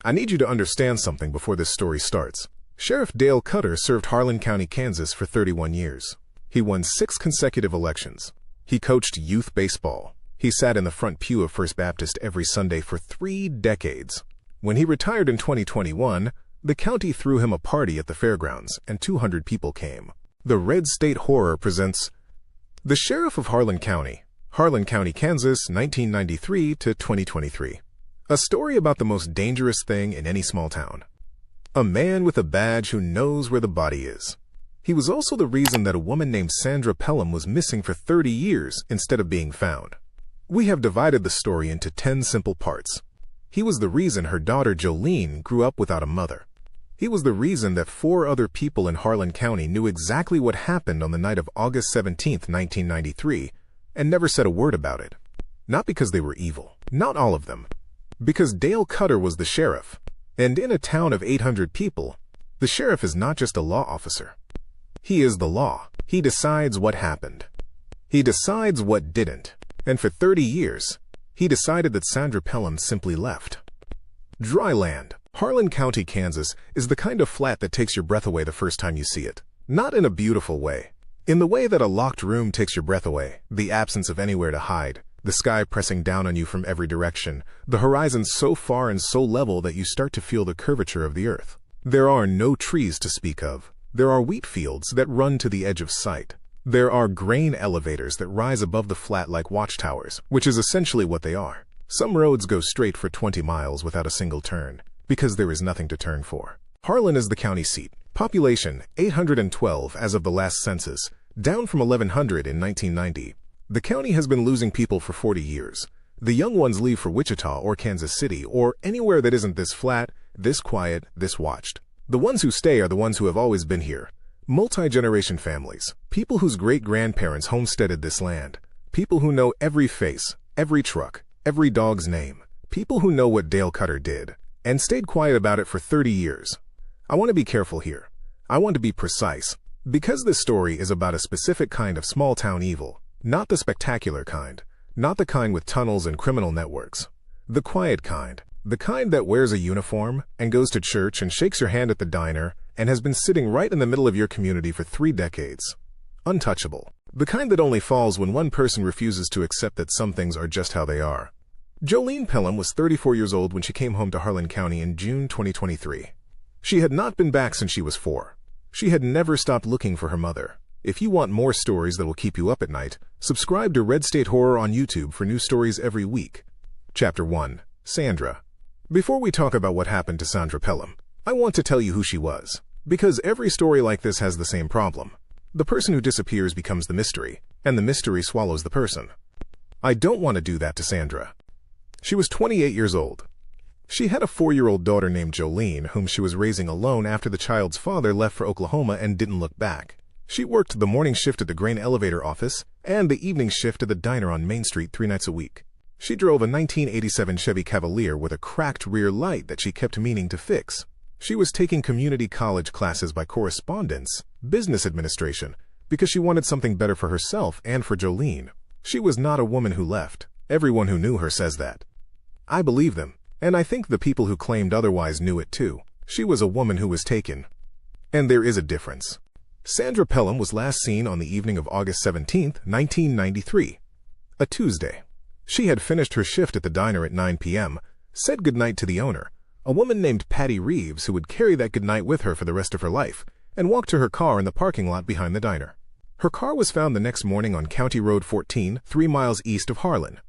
I need you to understand something before this story starts. Sheriff Dale Cutter served Harlan County, Kansas for 31 years. He won 6 consecutive elections. He coached youth baseball. He sat in the front pew of First Baptist every Sunday for 3 decades. When he retired in 2021, the county threw him a party at the fairgrounds, and 200 people came. The Red State Horror presents The Sheriff of Harlan County, Kansas, 1993 to 2023. A story about the most dangerous thing in any small town. A man with a badge who knows where the body is. He was also the reason that a woman named Sandra Pelham was missing for 30 years instead of being found. We have divided the story into 10 simple parts. He was the reason her daughter Jolene grew up without a mother. He was the reason that 4 other people in Harlan County knew exactly what happened on the night of August 17, 1993, and never said a word about it. Not because they were evil, not all of them. Because Dale Cutter was the sheriff, and in a town of 800 people, the sheriff is not just a law officer. He is the law. He decides what happened. He decides what didn't. And for 30 years, he decided that Sandra Pelham simply left. Dry land. Harlan County, Kansas is the kind of flat that takes your breath away the first time you see it. Not in a beautiful way. In the way that a locked room takes your breath away, the absence of anywhere to hide, the sky pressing down on you from every direction, the horizon so far and so level that you start to feel the curvature of the earth. There are no trees to speak of. There are wheat fields that run to the edge of sight. There are grain elevators that rise above the flat like watchtowers, which is essentially what they are. Some roads go straight for 20 miles without a single turn, because there is nothing to turn for. Harlan is the county seat. Population 812 as of the last census, down from 1,100 in 1990. The county has been losing people for 40 years. The young ones leave for Wichita or Kansas City or anywhere that isn't this flat, this quiet, this watched. The ones who stay are the ones who have always been here. Multi-generation families, people whose great-grandparents homesteaded this land, people who know every face, every truck, every dog's name, people who know what Dale Cutter did, and stayed quiet about it for 30 years. I want to be careful here. I want to be precise, because this story is about a specific kind of small-town evil. Not the spectacular kind, not the kind with tunnels and criminal networks. The quiet kind, the kind that wears a uniform and goes to church and shakes your hand at the diner and has been sitting right in the middle of your community for 3 decades. Untouchable. The kind that only falls when one person refuses to accept that some things are just how they are. Jolene Pelham was 34 years old when she came home to Harlan County in June 2023. She had not been back since she was 4. She had never stopped looking for her mother. If you want more stories that will keep you up at night, subscribe to Red State Horror on YouTube for new stories every week. Chapter 1. Sandra. Before we talk about what happened to Sandra Pelham, I want to tell you who she was, because every story like this has the same problem. The person who disappears becomes the mystery, and the mystery swallows the person. I don't want to do that to Sandra. She was 28 years old. She had a 4-year-old daughter named Jolene, whom she was raising alone after the child's father left for Oklahoma and didn't look back. She worked the morning shift at the grain elevator office and the evening shift at the diner on Main Street 3 nights a week. She drove a 1987 Chevy Cavalier with a cracked rear light that she kept meaning to fix. She was taking community college classes by correspondence, business administration, because she wanted something better for herself and for Jolene. She was not a woman who left. Everyone who knew her says that. I believe them, and I think the people who claimed otherwise knew it too. She was a woman who was taken. And there is a difference. Sandra Pelham was last seen on the evening of August 17, 1993, a Tuesday. She had finished her shift at the diner at 9 p.m., said goodnight to the owner, a woman named Patty Reeves who would carry that goodnight with her for the rest of her life, and walked to her car in the parking lot behind the diner. Her car was found the next morning on County Road 14, 3 miles east of Harlan.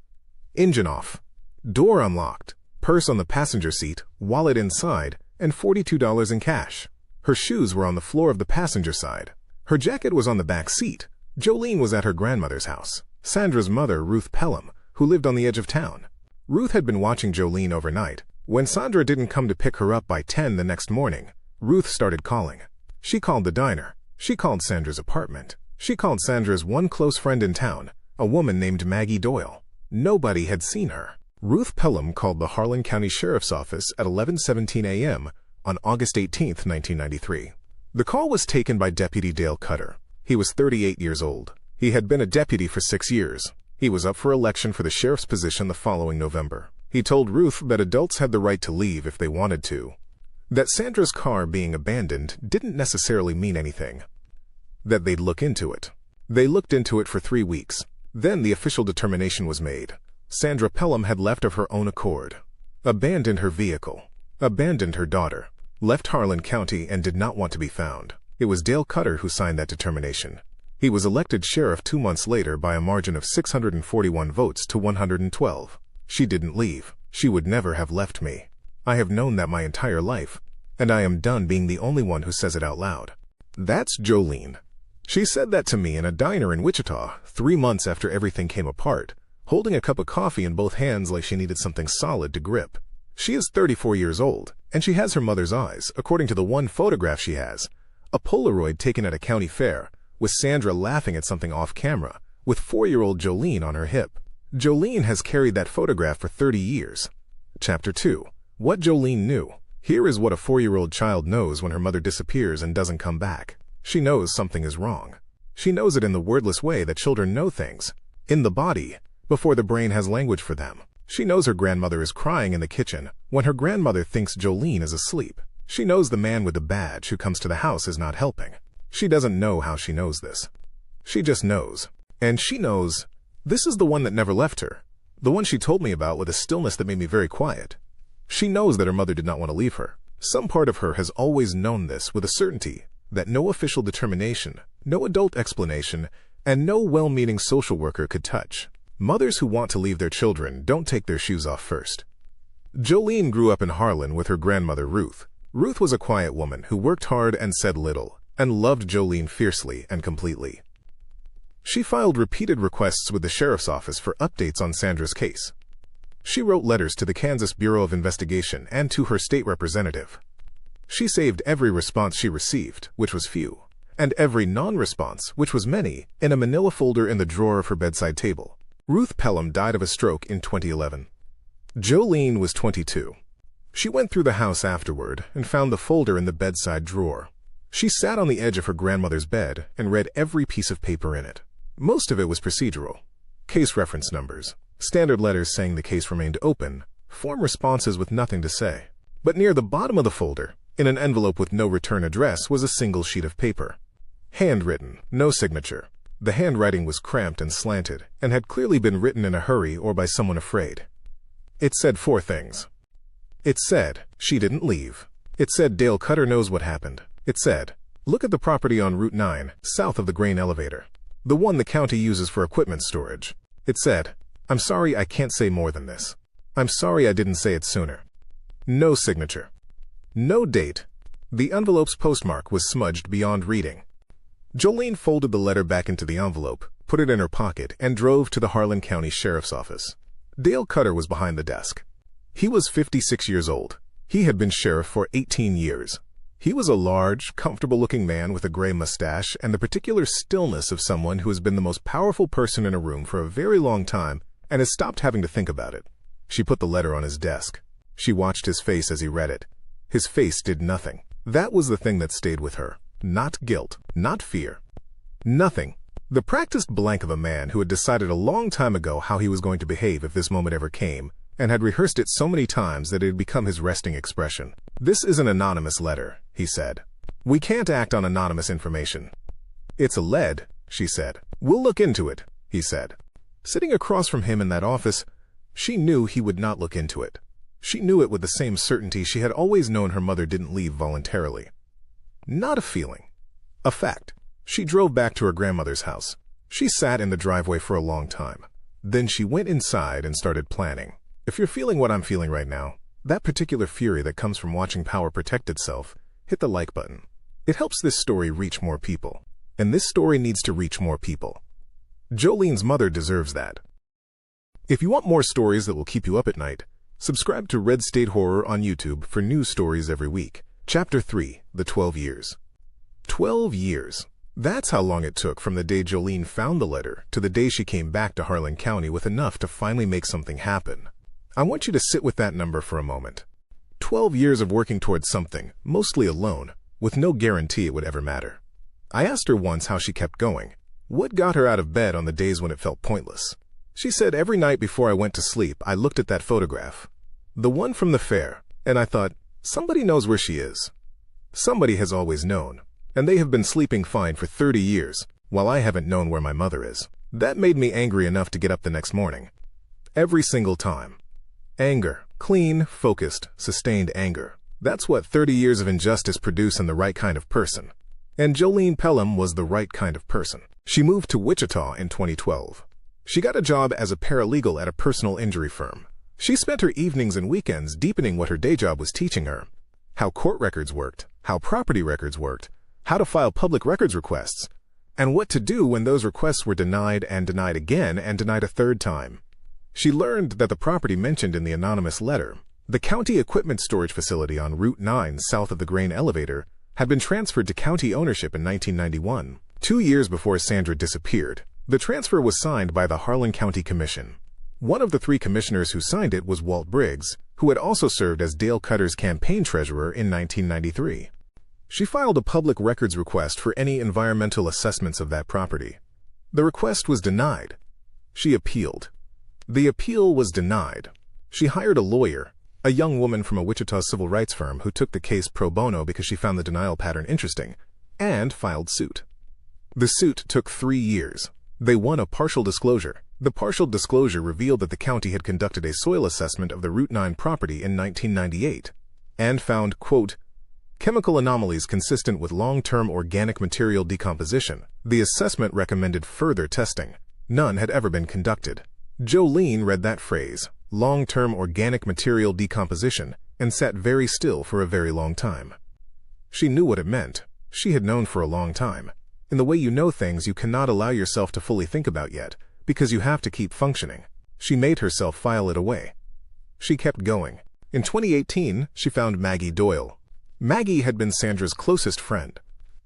Engine off, door unlocked, purse on the passenger seat, wallet inside, and $42 in cash. Her shoes were on the floor of the passenger side. Her jacket was on the back seat. Jolene was at her grandmother's house, Sandra's mother, Ruth Pelham, who lived on the edge of town. Ruth had been watching Jolene overnight. When Sandra didn't come to pick her up by 10 the next morning, Ruth started calling. She called the diner. She called Sandra's apartment. She called Sandra's one close friend in town, a woman named Maggie Doyle. Nobody had seen her. Ruth Pelham called the Harlan County Sheriff's Office at 11:17 a.m. on August 18, 1993. The call was taken by Deputy Dale Cutter. He was 38 years old. He had been a deputy for 6 years. He was up for election for the sheriff's position the following November. He told Ruth that adults had the right to leave if they wanted to. That Sandra's car being abandoned didn't necessarily mean anything. That they'd look into it. They looked into it for 3 weeks. Then the official determination was made. Sandra Pelham had left of her own accord. Abandoned her vehicle. Abandoned her daughter. Left Harlan County and did not want to be found. It was Dale Cutter who signed that determination. He was elected sheriff 2 months later by a margin of 641 votes to 112. She didn't leave. She would never have left me. I have known that my entire life, and I am done being the only one who says it out loud. That's Jolene. She said that to me in a diner in Wichita 3 months after everything came apart, holding a cup of coffee in both hands like she needed something solid to grip. She is 34 years old, and she has her mother's eyes, according to the one photograph she has. A Polaroid taken at a county fair, with Sandra laughing at something off camera, with 4-year-old Jolene on her hip. Jolene has carried that photograph for 30 years. Chapter 2. What Jolene knew. Here is what a 4-year-old child knows when her mother disappears and doesn't come back. She knows something is wrong. She knows it in the wordless way that children know things. In the body, before the brain has language for them. She knows her grandmother is crying in the kitchen when her grandmother thinks Jolene is asleep. She knows the man with the badge who comes to the house is not helping. She doesn't know how she knows this. She just knows. And she knows this is the one that never left her. The one she told me about with a stillness that made me very quiet. She knows that her mother did not want to leave her. Some part of her has always known this with a certainty that no official determination, no adult explanation, and no well-meaning social worker could touch. Mothers who want to leave their children don't take their shoes off first. Jolene grew up in Harlan with her grandmother Ruth. Ruth was a quiet woman who worked hard and said little, and loved Jolene fiercely and completely. She filed repeated requests with the sheriff's office for updates on Sandra's case. She wrote letters to the Kansas Bureau of Investigation and to her state representative. She saved every response she received, which was few, and every non-response, which was many, in a manila folder in the drawer of her bedside table. Ruth Pelham died of a stroke in 2011. Jolene was 22. She went through the house afterward and found the folder in the bedside drawer. She sat on the edge of her grandmother's bed and read every piece of paper in it. Most of it was procedural. Case reference numbers, standard letters saying the case remained open, form responses with nothing to say. But near the bottom of the folder, in an envelope with no return address, was a single sheet of paper. Handwritten, no signature. The handwriting was cramped and slanted, and had clearly been written in a hurry or by someone afraid. It said 4 things. It said, she didn't leave. It said, Dale Cutter knows what happened. It said, look at the property on Route 9, south of the grain elevator. The one the county uses for equipment storage. It said, I'm sorry I can't say more than this. I'm sorry I didn't say it sooner. No signature. No date. The envelope's postmark was smudged beyond reading. Jolene folded the letter back into the envelope, put it in her pocket, and drove to the Harlan County Sheriff's Office. Dale Cutter was behind the desk. He was 56 years old. He had been sheriff for 18 years. He was a large, comfortable-looking man with a gray mustache and the particular stillness of someone who has been the most powerful person in a room for a very long time and has stopped having to think about it. She put the letter on his desk. She watched his face as he read it. His face did nothing. That was the thing that stayed with her. Not guilt, not fear. Nothing. The practiced blank of a man who had decided a long time ago how he was going to behave if this moment ever came, and had rehearsed it so many times that it had become his resting expression. This is an anonymous letter, he said. We can't act on anonymous information. It's a lead, she said. We'll look into it, he said. Sitting across from him in that office, she knew he would not look into it. She knew it with the same certainty she had always known her mother didn't leave voluntarily. Not a feeling. A fact. She drove back to her grandmother's house. She sat in the driveway for a long time. Then she went inside and started planning. If you're feeling what I'm feeling right now, that particular fury that comes from watching power protect itself, hit the like button. It helps this story reach more people. And this story needs to reach more people. Jolene's mother deserves that. If you want more stories that will keep you up at night, subscribe to Red State Horror on YouTube for new stories every week. Chapter 3, The 12 Years. 12 years. That's how long it took from the day Jolene found the letter to the day she came back to Harlan County with enough to finally make something happen. I want you to sit with that number for a moment. 12 years of working towards something, mostly alone, with no guarantee it would ever matter. I asked her once how she kept going. What got her out of bed on the days when it felt pointless? She said every night before I went to sleep, I looked at that photograph. The one from the fair, and I thought, somebody knows where she is. Somebody has always known, and they have been sleeping fine for 30 years, while I haven't known where my mother is. That made me angry enough to get up the next morning. Every single time. Anger. Clean, focused, sustained anger. That's what 30 years of injustice produce in the right kind of person. And Jolene Pelham was the right kind of person. She moved to Wichita in 2012. She got a job as a paralegal at a personal injury firm. She spent her evenings and weekends deepening what her day job was teaching her. How court records worked, how property records worked, how to file public records requests, and what to do when those requests were denied and denied again and denied a third time. She learned that the property mentioned in the anonymous letter, the county equipment storage facility on Route 9 south of the grain elevator, had been transferred to county ownership in 1991, 2 years before Sandra disappeared. The transfer was signed by the Harlan County Commission. One of the 3 commissioners who signed it was Walt Briggs, who had also served as Dale Cutter's campaign treasurer in 1993. She filed a public records request for any environmental assessments of that property. The request was denied. She appealed. The appeal was denied. She hired a lawyer, a young woman from a Wichita civil rights firm who took the case pro bono because she found the denial pattern interesting, and filed suit. The suit took 3 years. They won a partial disclosure. The partial disclosure revealed that the county had conducted a soil assessment of the Route 9 property in 1998 and found, quote, chemical anomalies consistent with long-term organic material decomposition. The assessment recommended further testing. None had ever been conducted. Jolene read that phrase, long-term organic material decomposition, and sat very still for a very long time. She knew what it meant. She had known for a long time. In the way you know things you cannot allow yourself to fully think about yet, because you have to keep functioning. She made herself file it away. She kept going. In 2018, she found Maggie Doyle. Maggie had been Sandra's closest friend.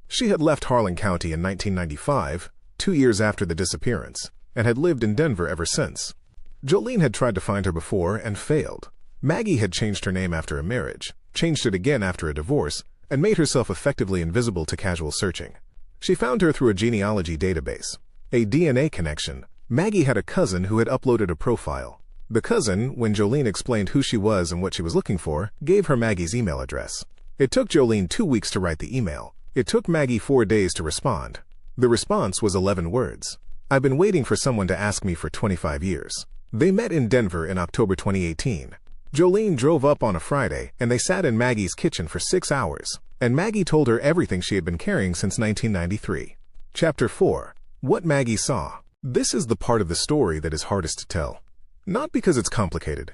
She had left Harlan County in 1995, 2 years after the disappearance, and had lived in Denver ever since. Jolene had tried to find her before and failed. Maggie had changed her name after a marriage, changed it again after a divorce, and made herself effectively invisible to casual searching. She found her through a genealogy database. A DNA connection. Maggie had a cousin who had uploaded a profile. The cousin, when Jolene explained who she was and what she was looking for, gave her Maggie's email address. It took Jolene 2 weeks to write the email. It took Maggie 4 days to respond. The response was 11 words. I've been waiting for someone to ask me for 25 years. They met in Denver in October 2018. Jolene drove up on a Friday, and they sat in Maggie's kitchen for 6 hours, and Maggie told her everything she had been carrying since 1993. Chapter 4. What Maggie Saw. This is the part of the story that is hardest to tell. Not because it's complicated,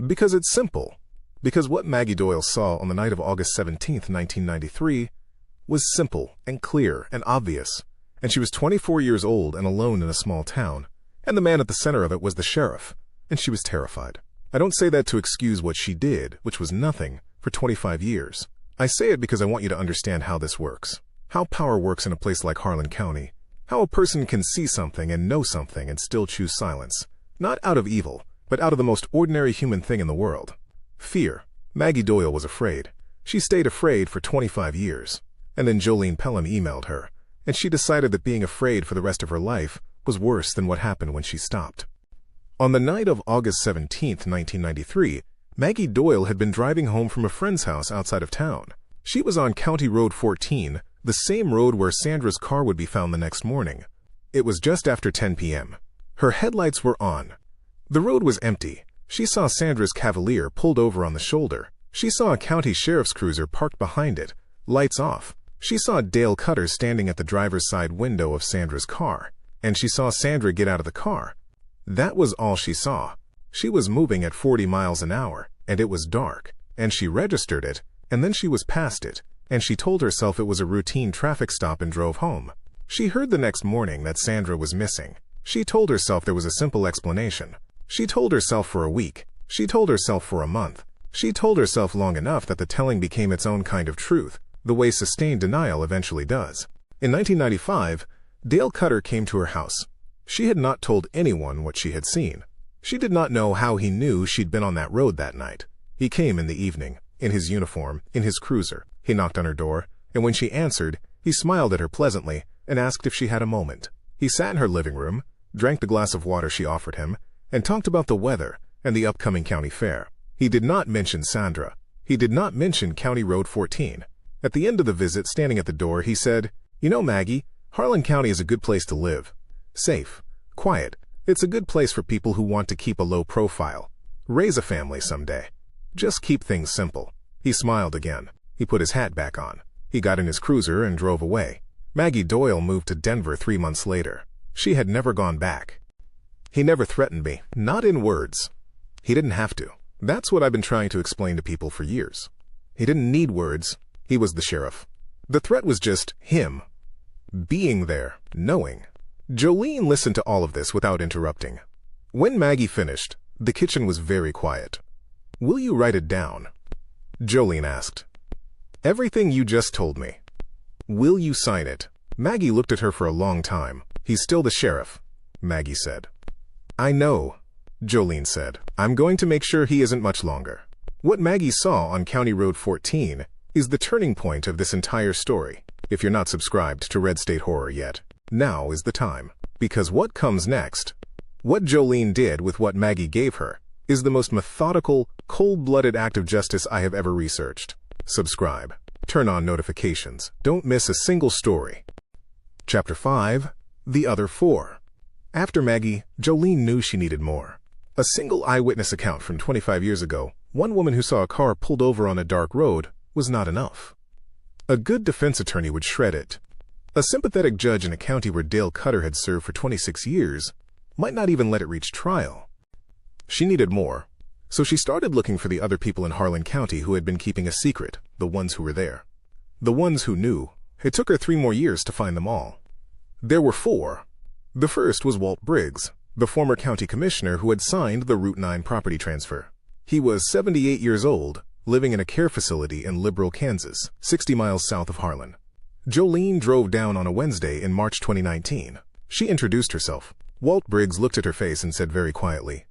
because it's simple. Because what Maggie Doyle saw on the night of August 17, 1993, was simple and clear and obvious, and she was 24 years old and alone in a small town, and the man at the center of it was the sheriff, and she was terrified. I don't say that to excuse what she did, which was nothing, for 25 years. I say it because I want you to understand how this works, how power works in a place like Harlan County, how a person can see something and know something and still choose silence, not out of evil, but out of the most ordinary human thing in the world. Fear. Maggie Doyle was afraid. She stayed afraid for 25 years. And then Jolene Pelham emailed her, and she decided that being afraid for the rest of her life was worse than what happened when she stopped. On the night of August 17, 1993, Maggie Doyle had been driving home from a friend's house outside of town. She was on County Road 14, the same road where Sandra's car would be found the next morning. It was just after 10 p.m. Her headlights were on. The road was empty. She saw Sandra's Cavalier pulled over on the shoulder. She saw a county sheriff's cruiser parked behind it, lights off. She saw Dale Cutter standing at the driver's side window of Sandra's car, and she saw Sandra get out of the car. That was all she saw. She was moving at 40 miles an hour, and it was dark, and she registered it, and then she was past it, and she told herself it was a routine traffic stop and drove home. She heard the next morning that Sandra was missing. She told herself there was a simple explanation. She told herself for a week. She told herself for a month. She told herself long enough that the telling became its own kind of truth, the way sustained denial eventually does. In 1995, Dale Cutter came to her house. She had not told anyone what she had seen. She did not know how he knew she'd been on that road that night. He came in the evening, in his uniform, in his cruiser. He knocked on her door, and when she answered, he smiled at her pleasantly and asked if she had a moment. He sat in her living room, drank the glass of water she offered him, and talked about the weather and the upcoming county fair. He did not mention Sandra. He did not mention County Road 14. At the end of the visit, standing at the door, he said, "You know, Maggie, Harlan County is a good place to live. Safe, quiet. It's a good place for people who want to keep a low profile. Raise a family someday. Just keep things simple." He smiled again. He put his hat back on. He got in his cruiser and drove away. Maggie Doyle moved to Denver 3 months later. She had never gone back. "He never threatened me, not in words. He didn't have to. That's what I've been trying to explain to people for years. He didn't need words. He was the sheriff. The threat was just him. Being there, knowing." Jolene listened to all of this without interrupting. When Maggie finished, the kitchen was very quiet. "Will you write it down?" Jolene asked. "Everything you just told me. Will you sign it?" Maggie looked at her for a long time. "He's still the sheriff," Maggie said. "I know," Jolene said. "I'm going to make sure he isn't much longer." What Maggie saw on County Road 14 is the turning point of this entire story. If you're not subscribed to Red State Horror yet, now is the time. Because what comes next, what Jolene did with what Maggie gave her, is the most methodical, cold-blooded act of justice I have ever researched. Subscribe. Turn on notifications. Don't miss a single story. Chapter 5. The Other Four. After Maggie, Jolene knew she needed more. A single eyewitness account from 25 years ago, one woman who saw a car pulled over on a dark road, was not enough. A good defense attorney would shred it. A sympathetic judge in a county where Dale Cutter had served for 26 years might not even let it reach trial. She needed more, so she started looking for the other people in Harlan County who had been keeping a secret, the ones who were there. The ones who knew. It took her 3 more years to find them all. There were 4. The first was Walt Briggs, the former county commissioner who had signed the Route 9 property transfer. He was 78 years old, living in a care facility in Liberal, Kansas, 60 miles south of Harlan. Jolene drove down on a Wednesday in March 2019. She introduced herself. Walt Briggs looked at her face and said very quietly,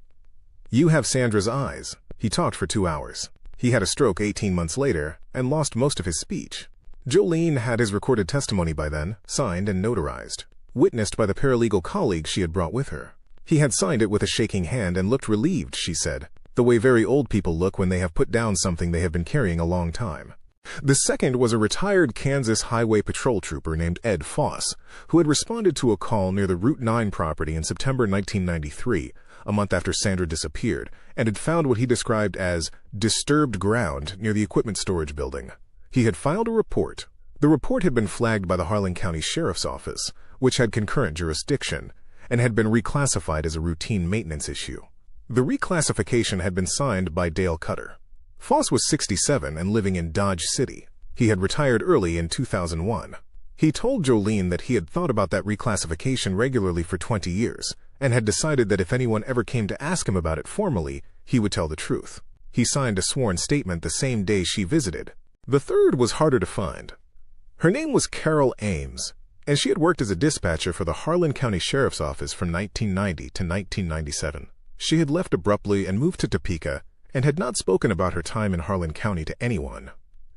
"You have Sandra's eyes." He talked for 2 hours. He had a stroke 18 months later and lost most of his speech. Jolene had his recorded testimony by then, signed and notarized, witnessed by the paralegal colleague she had brought with her. He had signed it with a shaking hand and looked relieved, she said, the way very old people look when they have put down something they have been carrying a long time. The second was a retired Kansas Highway Patrol trooper named Ed Foss, who had responded to a call near the Route 9 property in September 1993, a month after Sandra disappeared, and had found what he described as disturbed ground near the equipment storage building. He had filed a report. The report had been flagged by the Harlan County Sheriff's Office, which had concurrent jurisdiction, and had been reclassified as a routine maintenance issue. The reclassification had been signed by Dale Cutter. Foss was 67 and living in Dodge City. He had retired early in 2001. He told Jolene that he had thought about that reclassification regularly for 20 years, and had decided that if anyone ever came to ask him about it formally, he would tell the truth. He signed a sworn statement the same day she visited. The third was harder to find. Her name was Carol Ames, and she had worked as a dispatcher for the Harlan County Sheriff's Office from 1990 to 1997. She had left abruptly and moved to Topeka, and had not spoken about her time in Harlan County to anyone.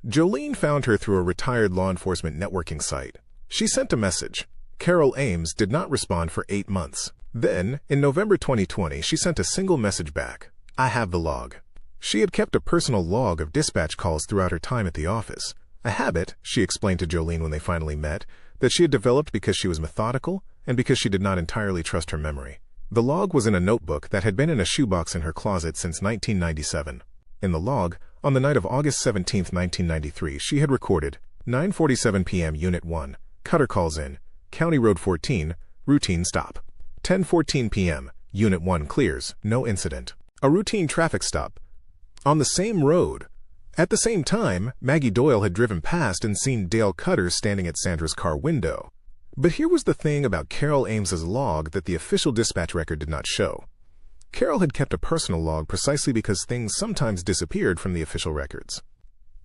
Jolene found her through a retired law enforcement networking site. She sent a message. Carol Ames did not respond for 8 months. Then, in November 2020, she sent a single message back. "I have the log." She had kept a personal log of dispatch calls throughout her time at the office, a habit, she explained to Jolene when they finally met, that she had developed because she was methodical and because she did not entirely trust her memory. The log was in a notebook that had been in a shoebox in her closet since 1997. In the log, on the night of August 17, 1993, she had recorded 9:47 p.m. Unit 1, Cutter calls in, County Road 14, routine stop. 10:14 p.m., Unit 1 clears, no incident. A routine traffic stop. On the same road. At the same time, Maggie Doyle had driven past and seen Dale Cutter standing at Sandra's car window. But here was the thing about Carol Ames's log that the official dispatch record did not show. Carol had kept a personal log precisely because things sometimes disappeared from the official records.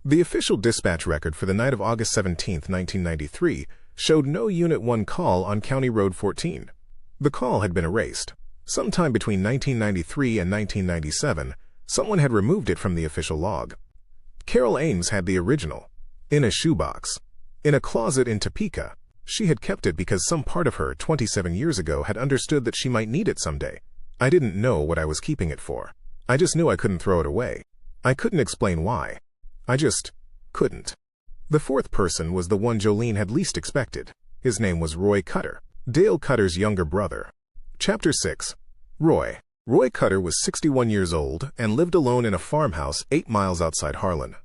The official dispatch record for the night of August 17, 1993, showed no Unit 1 call on County Road 14. The call had been erased. Sometime between 1993 and 1997, someone had removed it from the official log. Carol Ames had the original, in a shoebox, in a closet in Topeka. She had kept it because some part of her 27 years ago had understood that she might need it someday. I didn't know what I was keeping it for. I just knew I couldn't throw it away. I couldn't explain why. I just couldn't. The fourth person was the one Jolene had least expected. His name was Roy Cutter, Dale Cutter's younger brother. Chapter 6. Roy. Roy Cutter was 61 years old and lived alone in a farmhouse 8 miles outside Harlan.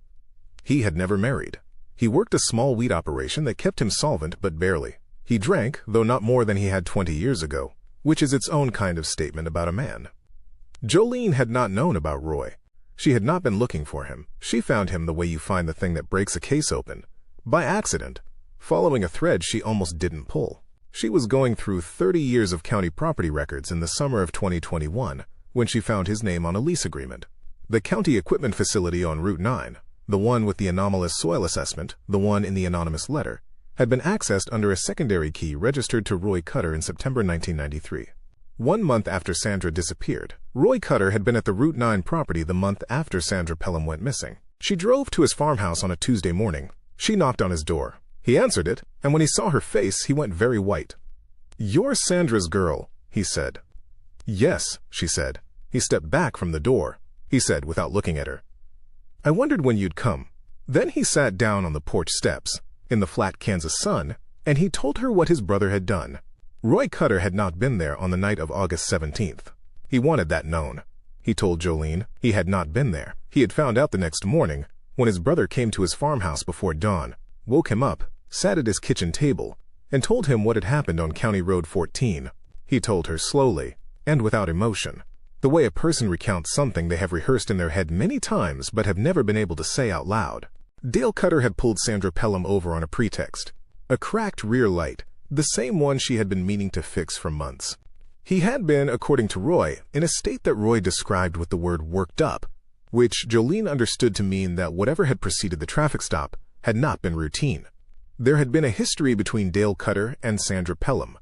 He had never married. He worked a small wheat operation that kept him solvent, but barely. He drank, though not more than he had 20 years ago, which is its own kind of statement about a man. Jolene had not known about Roy. She had not been looking for him. She found him the way you find the thing that breaks a case open. By accident, following a thread she almost didn't pull. She was going through 30 years of county property records in the summer of 2021 when she found his name on a lease agreement. The county equipment facility on Route 9, the one with the anomalous soil assessment, the one in the anonymous letter, had been accessed under a secondary key registered to Roy Cutter in September 1993. 1 month after Sandra disappeared, Roy Cutter had been at the Route 9 property the month after Sandra Pelham went missing. She drove to his farmhouse on a Tuesday morning. She knocked on his door. He answered it, and when he saw her face, he went very white. "You're Sandra's girl," he said. "Yes," she said. He stepped back from the door. He said without looking at her, "I wondered when you'd come." Then he sat down on the porch steps, in the flat Kansas sun, and he told her what his brother had done. Roy Cutter had not been there on the night of August 17th. He wanted that known. He told Jolene he had not been there. He had found out the next morning when his brother came to his farmhouse before dawn, woke him up, sat at his kitchen table, and told him what had happened on County Road 14. He told her slowly and without emotion, the way a person recounts something they have rehearsed in their head many times but have never been able to say out loud. Dale Cutter had pulled Sandra Pelham over on a pretext, a cracked rear light, the same one she had been meaning to fix for months. He had been, according to Roy, in a state that Roy described with the word worked up, which Jolene understood to mean that whatever had preceded the traffic stop had not been routine. There had been a history between Dale Cutter and Sandra Pelham.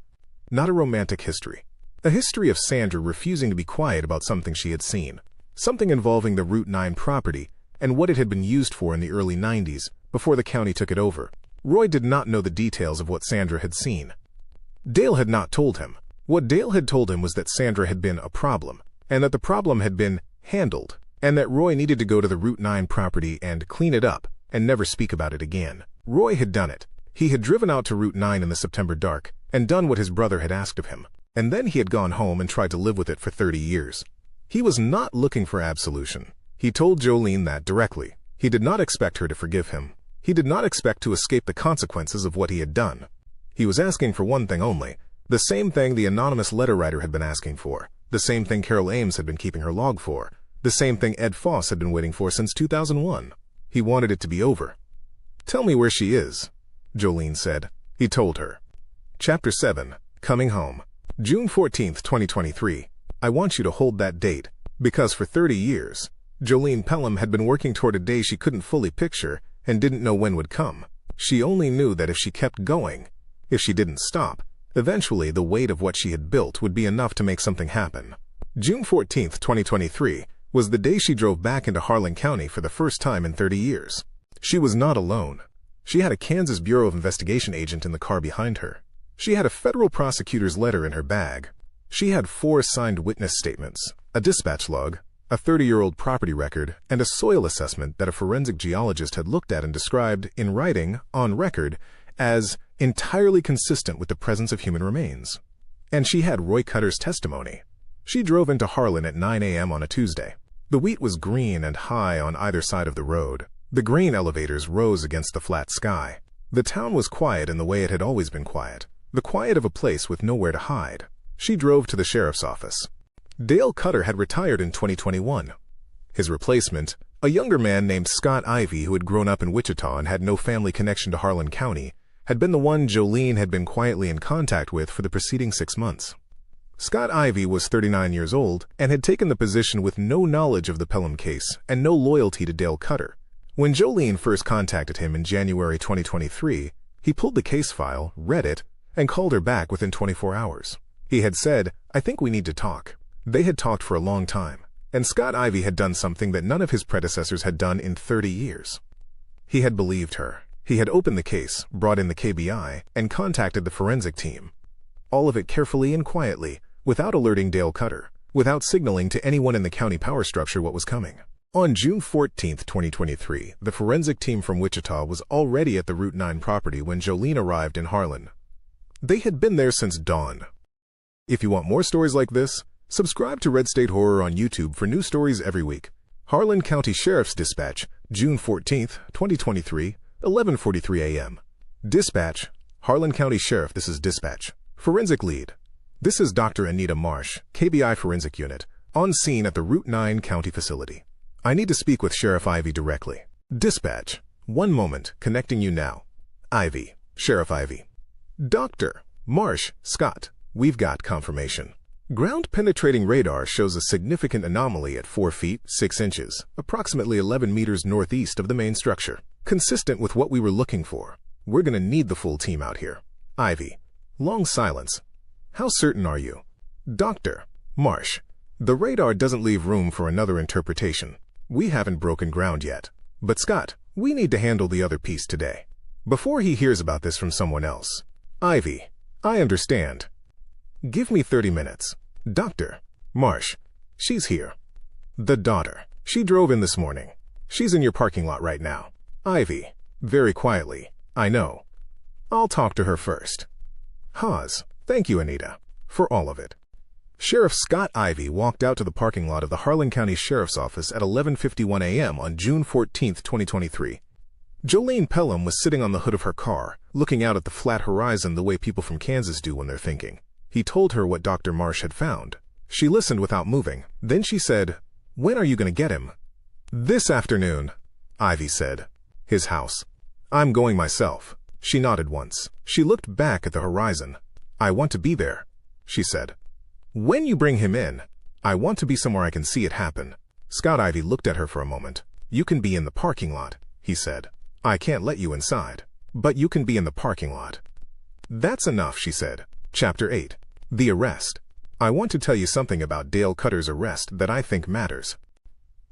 Not a romantic history. A history of Sandra refusing to be quiet about something she had seen. Something involving the Route 9 property and what it had been used for in the early 90s, before the county took it over. Roy did not know the details of what Sandra had seen. Dale had not told him. What Dale had told him was that Sandra had been a problem, and that the problem had been handled, and that Roy needed to go to the Route 9 property and clean it up and never speak about it again. Roy had done it. He had driven out to Route 9 in the September dark and done what his brother had asked of him, and then he had gone home and tried to live with it for 30 years. He was not looking for absolution. He told Jolene that directly. He did not expect her to forgive him. He did not expect to escape the consequences of what he had done. He was asking for one thing only, the same thing the anonymous letter writer had been asking for, the same thing Carol Ames had been keeping her log for, the same thing Ed Foss had been waiting for since 2001. He wanted it to be over. "Tell me where she is," Jolene said. He told her. Chapter 7. Coming Home. June 14th, 2023. I want you to hold that date, because for 30 years, Jolene Pelham had been working toward a day she couldn't fully picture and didn't know when would come. She only knew that if she kept going, if she didn't stop, eventually the weight of what she had built would be enough to make something happen. June 14th, 2023, was the day she drove back into Harlan County for the first time in 30 years. She was not alone. She had a Kansas Bureau of Investigation agent in the car behind her. She had a federal prosecutor's letter in her bag. She had 4 signed witness statements, a dispatch log, a 30-year-old property record, and a soil assessment that a forensic geologist had looked at and described in writing, on record, as entirely consistent with the presence of human remains. And she had Roy Cutter's testimony. She drove into Harlan at 9 a.m. on a Tuesday. The wheat was green and high on either side of the road. The grain elevators rose against the flat sky. The town was quiet in the way it had always been quiet, the quiet of a place with nowhere to hide. She drove to the sheriff's office. Dale Cutter had retired in 2021. His replacement, a younger man named Scott Ivey who had grown up in Wichita and had no family connection to Harlan County, had been the one Jolene had been quietly in contact with for the preceding 6 months. Scott Ivey was 39 years old and had taken the position with no knowledge of the Pelham case and no loyalty to Dale Cutter. When Jolene first contacted him in January 2023, he pulled the case file, read it, and called her back within 24 hours. He had said, "I think we need to talk." They had talked for a long time, and Scott Ivey had done something that none of his predecessors had done in 30 years. He had believed her. He had opened the case, brought in the KBI, and contacted the forensic team. All of it carefully and quietly, without alerting Dale Cutter, without signaling to anyone in the county power structure what was coming. On June 14, 2023, the forensic team from Wichita was already at the Route 9 property when Jolene arrived in Harlan. They had been there since dawn. If you want more stories like this, subscribe to Red State Horror on YouTube for new stories every week. Harlan County Sheriff's Dispatch, June 14, 2023, 11:43 a.m. Dispatch, Harlan County Sheriff, this is Dispatch. Forensic Lead. This is Dr. Anita Marsh, KBI Forensic Unit, on scene at the Route 9 County facility. I need to speak with Sheriff Ivy directly. Dispatch. One moment, connecting you now. Ivy. Sheriff Ivy. Dr. Marsh, Scott. We've got confirmation. Ground-penetrating radar shows a significant anomaly at 4 feet, 6 inches, approximately 11 meters northeast of the main structure. Consistent with what we were looking for. We're going to need the full team out here. Ivy. Long silence. How certain are you? Dr. Marsh. The radar doesn't leave room for another interpretation. We haven't broken ground yet. But Scott, we need to handle the other piece today. Before he hears about this from someone else. Ivy, I understand. Give me 30 minutes. Dr. Marsh, she's here. The daughter. She drove in this morning. She's in your parking lot right now. Ivy, very quietly. I know. I'll talk to her first. Hawes, thank you, Anita, for all of it. Sheriff Scott Ivy walked out to the parking lot of the Harlan County Sheriff's Office at 11:51 a.m. on June 14, 2023. Jolene Pelham was sitting on the hood of her car, looking out at the flat horizon the way people from Kansas do when they're thinking. He told her what Dr. Marsh had found. She listened without moving. Then she said, "When are you going to get him?" "This afternoon," Ivy said. "His house." "I'm going myself." She nodded once. She looked back at the horizon. "I want to be there," she said. "When you bring him in, I want to be somewhere I can see it happen." Scott Ivy looked at her for a moment. "You can be in the parking lot," he said. "I can't let you inside, but you can be in the parking lot." "That's enough," she said. Chapter 8. The Arrest. I want to tell you something about Dale Cutter's arrest that I think matters.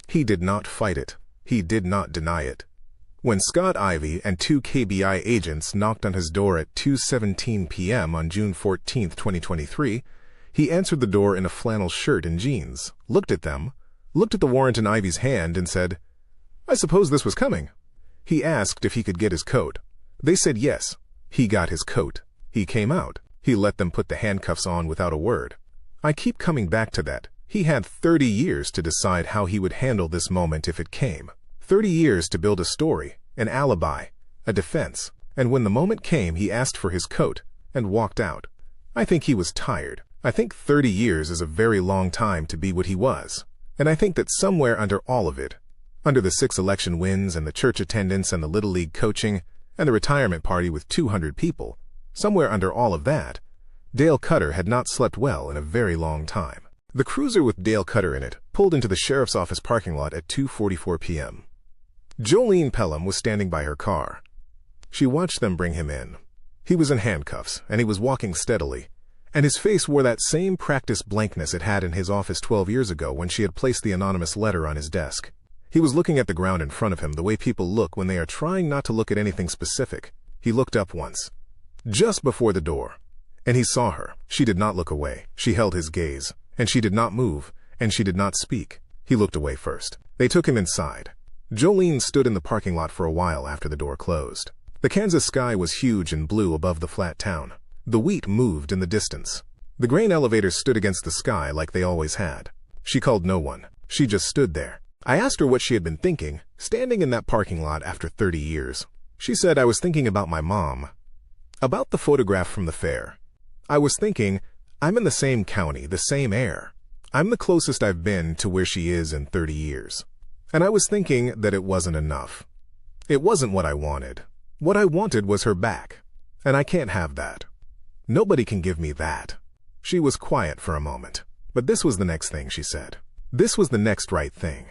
He did not fight it. He did not deny it. When Scott Ivy and 2 KBI agents knocked on his door at 2:17 p.m. on June 14, 2023, he answered the door in a flannel shirt and jeans, looked at them, looked at the warrant in Ivy's hand, and said, "I suppose this was coming." He asked if he could get his coat. They said yes. He got his coat. He came out. He let them put the handcuffs on without a word. I keep coming back to that. He had 30 years to decide how he would handle this moment if it came. 30 years to build a story, an alibi, a defense. And when the moment came, he asked for his coat and walked out. I think he was tired. I think 30 years is a very long time to be what he was. And I think that somewhere under all of it, under the 6 election wins and the church attendance and the Little League coaching and the retirement party with 200 people, somewhere under all of that, Dale Cutter had not slept well in a very long time. The cruiser with Dale Cutter in it pulled into the sheriff's office parking lot at 2:44 p.m. Jolene Pelham was standing by her car. She watched them bring him in. He was in handcuffs, and he was walking steadily, and his face wore that same practiced blankness it had in his office 12 years ago when she had placed the anonymous letter on his desk. He was looking at the ground in front of him the way people look when they are trying not to look at anything specific. He looked up once, just before the door, and he saw her. She did not look away. She held his gaze, and she did not move, and she did not speak. He looked away first. They took him inside. Jolene stood in the parking lot for a while after the door closed. The Kansas sky was huge and blue above the flat town. The wheat moved in the distance. The grain elevators stood against the sky like they always had. She called no one. She just stood there. I asked her what she had been thinking, standing in that parking lot after 30 years. She said, "I was thinking about my mom. About the photograph from the fair. I was thinking, I'm in the same county, the same air. I'm the closest I've been to where she is in 30 years. And I was thinking that it wasn't enough. It wasn't what I wanted. What I wanted was her back. And I can't have that. Nobody can give me that." She was quiet for a moment. But this was the next thing she said. This was the next right thing.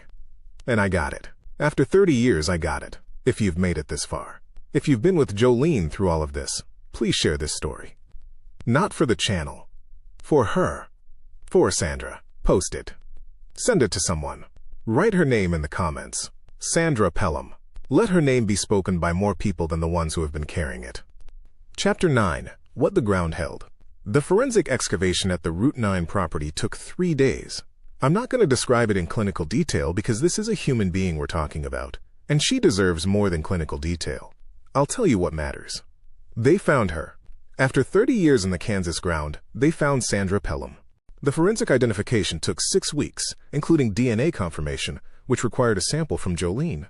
And I got it. After 30 years, I got it. If you've made it this far. If you've been with Jolene through all of this, please share this story. Not for the channel. For her. For Sandra. Post it. Send it to someone. Write her name in the comments. Sandra Pelham. Let her name be spoken by more people than the ones who have been carrying it. Chapter 9. What the Ground Held. The forensic excavation at the Route 9 property took 3 days. I'm not going to describe it in clinical detail because this is a human being we're talking about, and she deserves more than clinical detail. I'll tell you what matters. They found her. After 30 years in the Kansas ground, they found Sandra Pelham. The forensic identification took 6 weeks, including DNA confirmation, which required a sample from Jolene.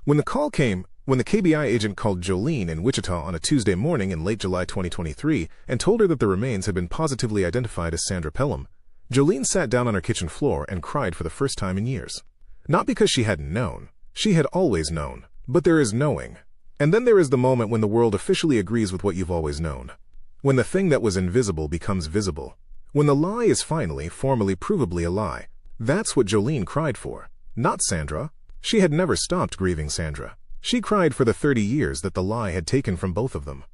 When the KBI agent called Jolene in Wichita on a Tuesday morning in late July 2023 and told her that the remains had been positively identified as Sandra Pelham, Jolene sat down on her kitchen floor and cried for the first time in years. Not because she hadn't known. She had always known. But there is knowing. And then there is the moment when the world officially agrees with what you've always known. When the thing that was invisible becomes visible. When the lie is finally, formally, provably a lie. That's what Jolene cried for. Not Sandra. She had never stopped grieving Sandra. She cried for the 30 years that the lie had taken from both of them.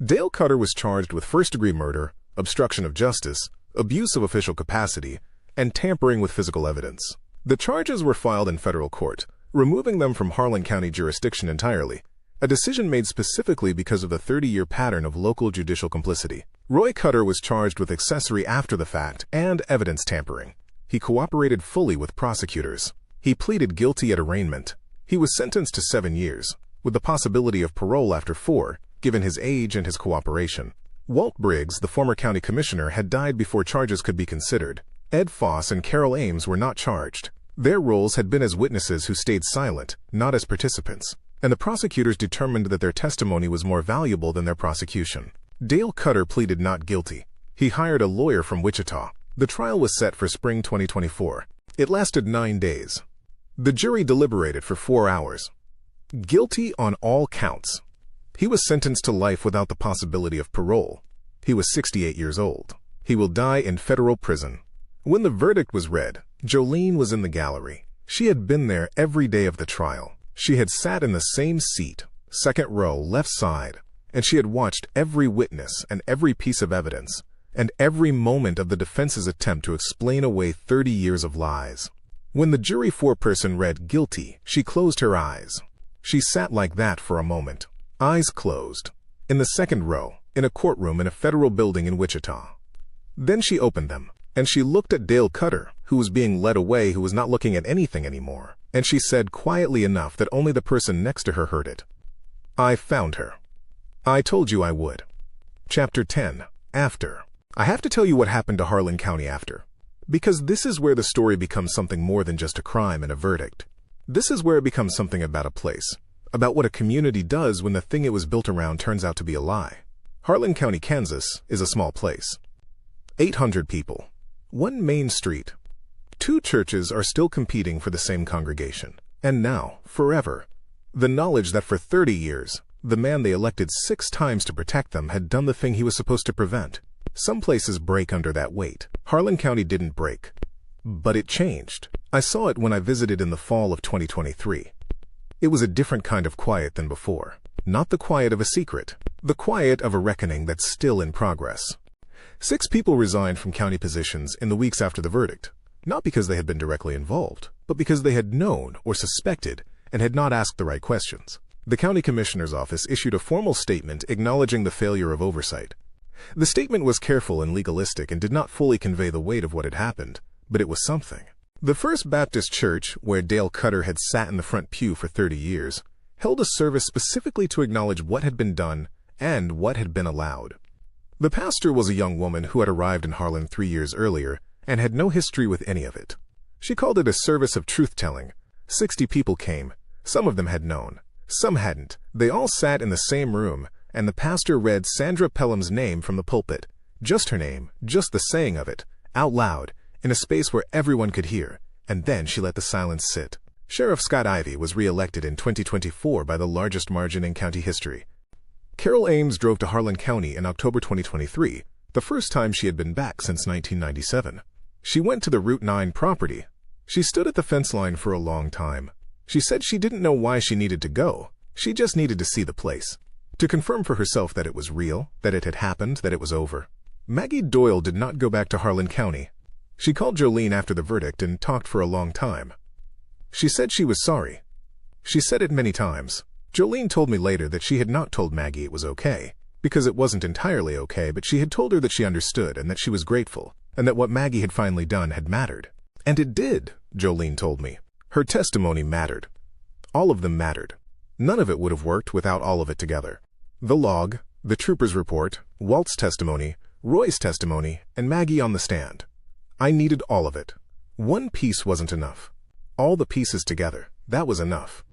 Dale Cutter was charged with first-degree murder, obstruction of justice, abuse of official capacity, and tampering with physical evidence. The charges were filed in federal court, removing them from Harlan County jurisdiction entirely, a decision made specifically because of the 30-year pattern of local judicial complicity. Roy Cutter was charged with accessory after the fact and evidence tampering. He cooperated fully with prosecutors. He pleaded guilty at arraignment. He was sentenced to 7 years, with the possibility of parole after 4, given his age and his cooperation. Walt Briggs, the former county commissioner, had died before charges could be considered. Ed Foss and Carol Ames were not charged. Their roles had been as witnesses who stayed silent, not as participants, and the prosecutors determined that their testimony was more valuable than their prosecution. Dale Cutter pleaded not guilty. He hired a lawyer from Wichita. The trial was set for spring 2024. It lasted 9 days. The jury deliberated for 4 hours. Guilty on all counts. He was sentenced to life without the possibility of parole. He was 68 years old. He will die in federal prison. When the verdict was read, Jolene was in the gallery. She had been there every day of the trial. She had sat in the same seat, second row, left side, and she had watched every witness and every piece of evidence, and every moment of the defense's attempt to explain away 30 years of lies. When the jury foreperson read guilty, she closed her eyes. She sat like that for a moment, eyes closed, in the second row, in a courtroom in a federal building in Wichita. Then she opened them, and she looked at Dale Cutter, who was being led away, who was not looking at anything anymore, and she said quietly enough that only the person next to her heard it, "I found her. I told you I would." Chapter 10. After. I have to tell you what happened to Harlan County after. Because this is where the story becomes something more than just a crime and a verdict. This is where it becomes something about a place, about what a community does when the thing it was built around turns out to be a lie. Harlan County, Kansas, is a small place. 800 people. 1 main street. 2 churches are still competing for the same congregation. And now, forever, the knowledge that for 30 years, the man they elected 6 times to protect them had done the thing he was supposed to prevent. Some places break under that weight. Harlan County didn't break. But it changed. I saw it when I visited in the fall of 2023. It was a different kind of quiet than before. Not the quiet of a secret. The quiet of a reckoning that's still in progress. 6 people resigned from county positions in the weeks after the verdict. Not because they had been directly involved, but because they had known or suspected and had not asked the right questions. The county commissioner's office issued a formal statement acknowledging the failure of oversight. The statement was careful and legalistic and did not fully convey the weight of what had happened, but it was something. The First Baptist Church, where Dale Cutter had sat in the front pew for 30 years, held a service specifically to acknowledge what had been done and what had been allowed. The pastor was a young woman who had arrived in Harlan 3 years earlier and had no history with any of it. She called it a service of truth-telling. 60 people came. Some of them had known. Some hadn't. They all sat in the same room, and the pastor read Sandra Pelham's name from the pulpit. Just her name, just the saying of it, out loud, in a space where everyone could hear, and then she let the silence sit. Sheriff Scott Ivey was re-elected in 2024 by the largest margin in county history. Carol Ames drove to Harlan County in October 2023, the first time she had been back since 1997. She went to the Route 9 property. She stood at the fence line for a long time. She said she didn't know why she needed to go. She just needed to see the place, to confirm for herself that it was real, that it had happened, that it was over. Maggie Doyle did not go back to Harlan County. She called Jolene after the verdict and talked for a long time. She said she was sorry. She said it many times. Jolene told me later that she had not told Maggie it was okay, because it wasn't entirely okay, but she had told her that she understood and that she was grateful, and that what Maggie had finally done had mattered. And it did, Jolene told me. Her testimony mattered. All of them mattered. None of it would have worked without all of it together. The log, the trooper's report, Walt's testimony, Roy's testimony, and Maggie on the stand. I needed all of it. One piece wasn't enough. All the pieces together, that was enough.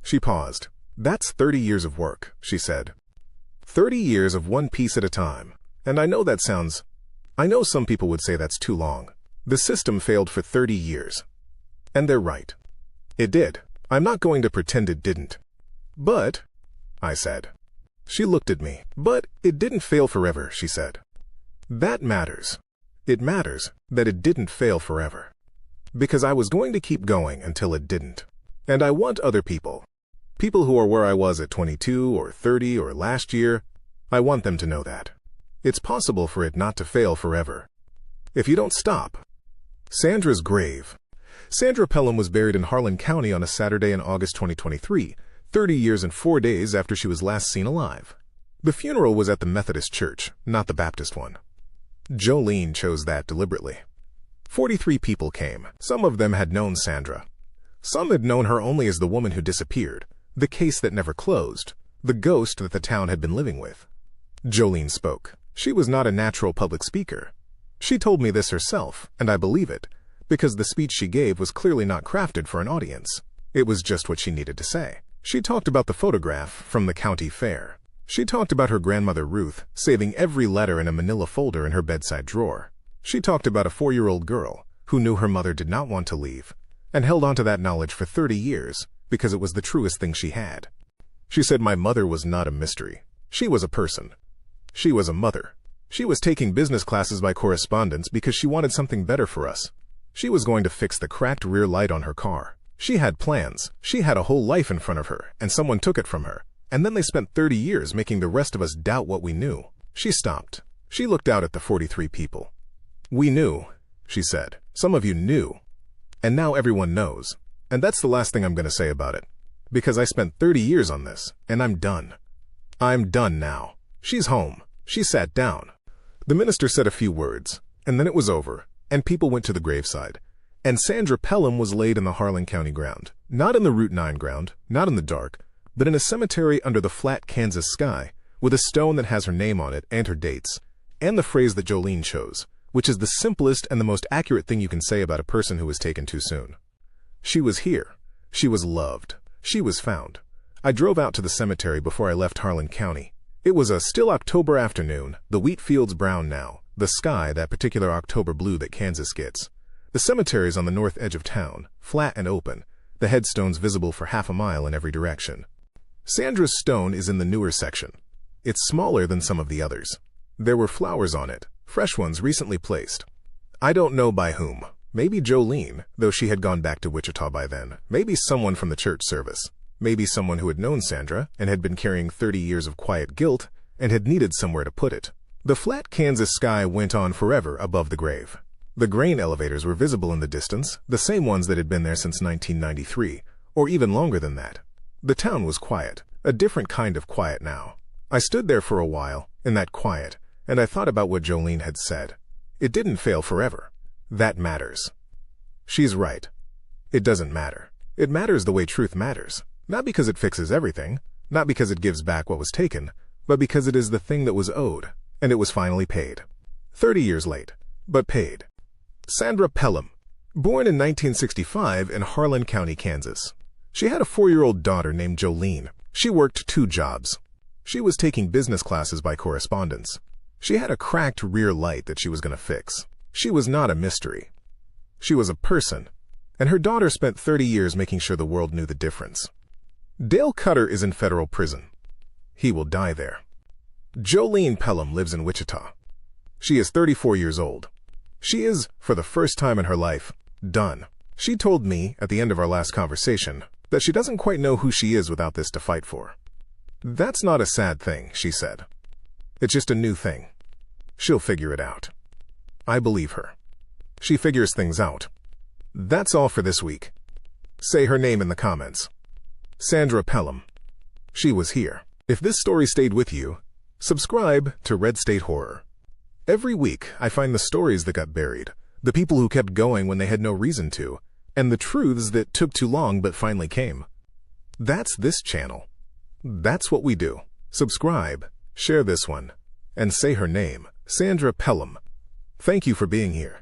She paused. That's 30 years of work, she said. 30 years of one piece at a time. And I know some people would say that's too long. The system failed for 30 years. And they're right. It did. I'm not going to pretend it didn't. But, I said. She looked at me. But it didn't fail forever, she said. That matters. It matters that it didn't fail forever. Because I was going to keep going until it didn't. And I want other people who are where I was at 22 or 30 or last year, I want them to know that. It's possible for it not to fail forever. If you don't stop. Sandra's grave. Sandra Pelham was buried in Harlan County on a Saturday in August 2023, 30 years and 4 days after she was last seen alive. The funeral was at the Methodist Church, not the Baptist one. Jolene chose that deliberately. 43 people came. Some of them had known Sandra. Some had known her only as the woman who disappeared, the case that never closed, the ghost that the town had been living with. Jolene spoke. She was not a natural public speaker. She told me this herself, and I believe it, because the speech she gave was clearly not crafted for an audience. It was just what she needed to say. She talked about the photograph from the county fair. She talked about her grandmother Ruth saving every letter in a manila folder in her bedside drawer. She talked about a 4-year-old girl who knew her mother did not want to leave, and held on to that knowledge for 30 years because it was the truest thing she had. She said my mother was not a mystery. She was a person. She was a mother. She was taking business classes by correspondence because she wanted something better for us. She was going to fix the cracked rear light on her car. She had plans. She had a whole life in front of her, and someone took it from her. And then they spent 30 years making the rest of us doubt what we knew. She stopped. She looked out at the 43 people. We knew, she said. Some of you knew. And now everyone knows. And that's the last thing I'm going to say about it. Because I spent 30 years on this, and I'm done. I'm done now. She's home. She sat down. The minister said a few words, and then it was over, and people went to the graveside. And Sandra Pelham was laid in the Harlan County ground. Not in the Route 9 ground, not in the dark, but in a cemetery under the flat Kansas sky, with a stone that has her name on it and her dates, and the phrase that Jolene chose, which is the simplest and the most accurate thing you can say about a person who was taken too soon. She was here. She was loved. She was found. I drove out to the cemetery before I left Harlan County. It was a still October afternoon, the wheat fields brown now, the sky that particular October blue that Kansas gets. The cemetery's on the north edge of town, flat and open, the headstones visible for half a mile in every direction. Sandra's stone is in the newer section. It's smaller than some of the others. There were flowers on it, fresh ones recently placed. I don't know by whom. Maybe Jolene, though she had gone back to Wichita by then. Maybe someone from the church service. Maybe someone who had known Sandra and had been carrying 30 years of quiet guilt and had needed somewhere to put it. The flat Kansas sky went on forever above the grave. The grain elevators were visible in the distance, the same ones that had been there since 1993, or even longer than that. The town was quiet, a different kind of quiet now. I stood there for a while, in that quiet, and I thought about what Jolene had said. It didn't fail forever. That matters. She's right. It doesn't matter. It matters the way truth matters. Not because it fixes everything, not because it gives back what was taken, but because it is the thing that was owed, and it was finally paid. 30 years late, but paid. Sandra Pelham, born in 1965 in Harlan County, Kansas. She had a 4-year-old daughter named Jolene. She worked 2 jobs. She was taking business classes by correspondence. She had a cracked rear light that she was going to fix. She was not a mystery. She was a person, and her daughter spent 30 years making sure the world knew the difference. Dale Cutter is in federal prison. He will die there. Jolene Pelham lives in Wichita. She is 34 years old. She is, for the first time in her life, done. She told me, at the end of our last conversation, that she doesn't quite know who she is without this to fight for. That's not a sad thing, she said. It's just a new thing. She'll figure it out. I believe her. She figures things out. That's all for this week. Say her name in the comments. Sandra Pelham. She was here. If this story stayed with you, subscribe to Red State Horror. Every week, I find the stories that got buried, the people who kept going when they had no reason to, and the truths that took too long but finally came. That's this channel. That's what we do. Subscribe, share this one, and say her name, Sandra Pelham. Thank you for being here.